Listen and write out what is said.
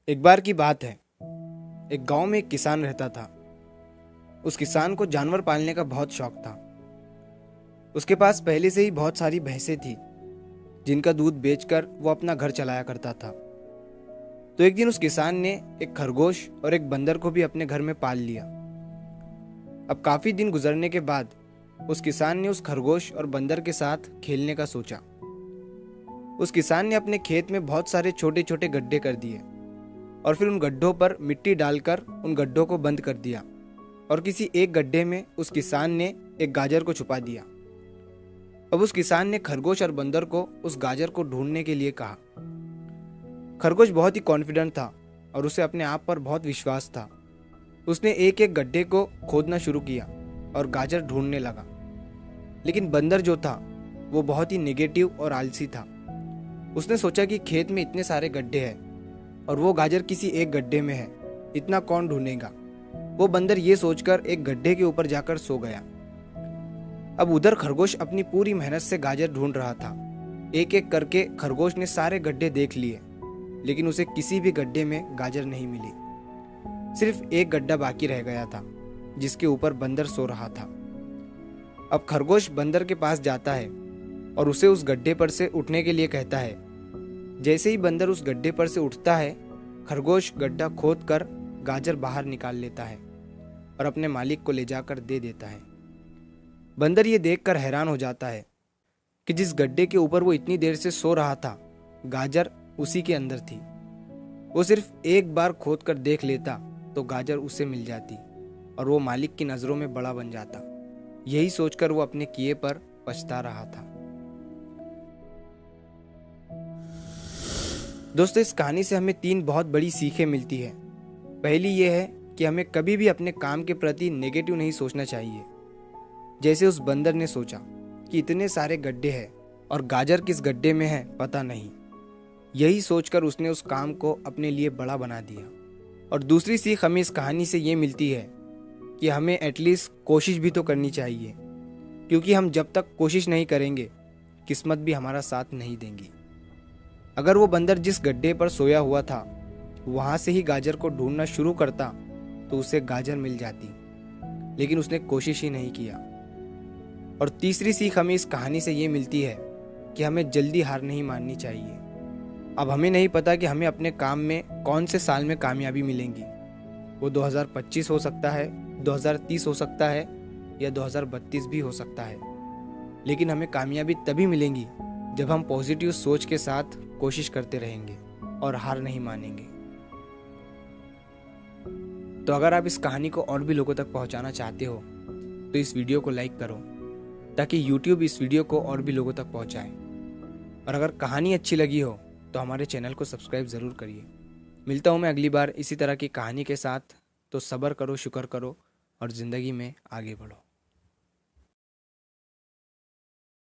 एक बार की बात है। एक गांव में एक किसान रहता था। उस किसान को जानवर पालने का बहुत शौक था। उसके पास पहले से ही बहुत सारी भैंसें थी जिनका दूध बेचकर वो अपना घर चलाया करता था। तो एक दिन उस किसान ने एक खरगोश और एक बंदर को भी अपने घर में पाल लिया। अब काफी दिन गुजरने के बाद उस किसान ने उस खरगोश और बंदर के साथ खेलने का सोचा। उस किसान ने अपने खेत में बहुत सारे छोटे छोटे गड्ढे कर दिए और फिर उन गड्ढों पर मिट्टी डालकर उन गड्ढों को बंद कर दिया और किसी एक गड्ढे में उस किसान ने एक गाजर को छुपा दिया। अब उस किसान ने खरगोश और बंदर को उस गाजर को ढूंढने के लिए कहा। खरगोश बहुत ही कॉन्फिडेंट था और उसे अपने आप पर बहुत विश्वास था। उसने एक एक गड्ढे को खोदना शुरू किया और गाजर ढूंढने लगा। लेकिन बंदर जो था वो बहुत ही नेगेटिव और आलसी था। उसने सोचा कि खेत में इतने सारे गड्ढे हैं और वो गाजर किसी एक गड्ढे में है, इतना कौन ढूंढेगा। वो बंदर ये सोचकर एक गड्ढे के ऊपर जाकर सो गया। अब उधर खरगोश अपनी पूरी मेहनत से गाजर ढूंढ रहा था। एक एक करके खरगोश ने सारे गड्ढे देख लिए, लेकिन उसे किसी भी गड्ढे में गाजर नहीं मिली। सिर्फ एक गड्ढा बाकी रह गया था जिसके ऊपर बंदर सो रहा था। अब खरगोश बंदर के पास जाता है और उसे उस गड्ढे पर से उठने के लिए कहता है। जैसे ही बंदर उस गड्ढे पर से उठता है, खरगोश गड्ढा खोद कर गाजर बाहर निकाल लेता है और अपने मालिक को ले जाकर दे देता है। बंदर ये देखकर हैरान हो जाता है कि जिस गड्ढे के ऊपर वो इतनी देर से सो रहा था, गाजर उसी के अंदर थी। वो सिर्फ एक बार खोद कर देख लेता तो गाजर उसे मिल जाती और वो मालिक की नज़रों में बड़ा बन जाता। यही सोचकर वो अपने किए पर पछता रहा था। दोस्तों, इस कहानी से हमें 3 बहुत बड़ी सीखें मिलती है। पहली ये है कि हमें कभी भी अपने काम के प्रति नेगेटिव नहीं सोचना चाहिए। जैसे उस बंदर ने सोचा कि इतने सारे गड्ढे हैं और गाजर किस गड्ढे में है पता नहीं। यही सोचकर उसने उस काम को अपने लिए बड़ा बना दिया। और दूसरी सीख हमें इस कहानी से ये मिलती है कि हमें एटलीस्ट कोशिश भी तो करनी चाहिए, क्योंकि हम जब तक कोशिश नहीं करेंगे किस्मत भी हमारा साथ नहीं देंगी। अगर वो बंदर जिस गड्ढे पर सोया हुआ था वहां से ही गाजर को ढूंढना शुरू करता तो उसे गाजर मिल जाती, लेकिन उसने कोशिश ही नहीं किया। और तीसरी सीख हमें इस कहानी से ये मिलती है कि हमें जल्दी हार नहीं माननी चाहिए। अब हमें नहीं पता कि हमें अपने काम में कौन से साल में कामयाबी मिलेंगी। वो 2025 हो सकता है, 2030 हो सकता है या 2032 भी हो सकता है, लेकिन हमें कामयाबी तभी मिलेंगी जब हम पॉजिटिव सोच के साथ कोशिश करते रहेंगे और हार नहीं मानेंगे। तो अगर आप इस कहानी को और भी लोगों तक पहुंचाना चाहते हो तो इस वीडियो को लाइक करो ताकि YouTube इस वीडियो को और भी लोगों तक पहुंचाए। और अगर कहानी अच्छी लगी हो तो हमारे चैनल को सब्सक्राइब ज़रूर करिए। मिलता हूं मैं अगली बार इसी तरह की कहानी के साथ। तो सब्र करो, शुक्र करो और ज़िंदगी में आगे बढ़ो।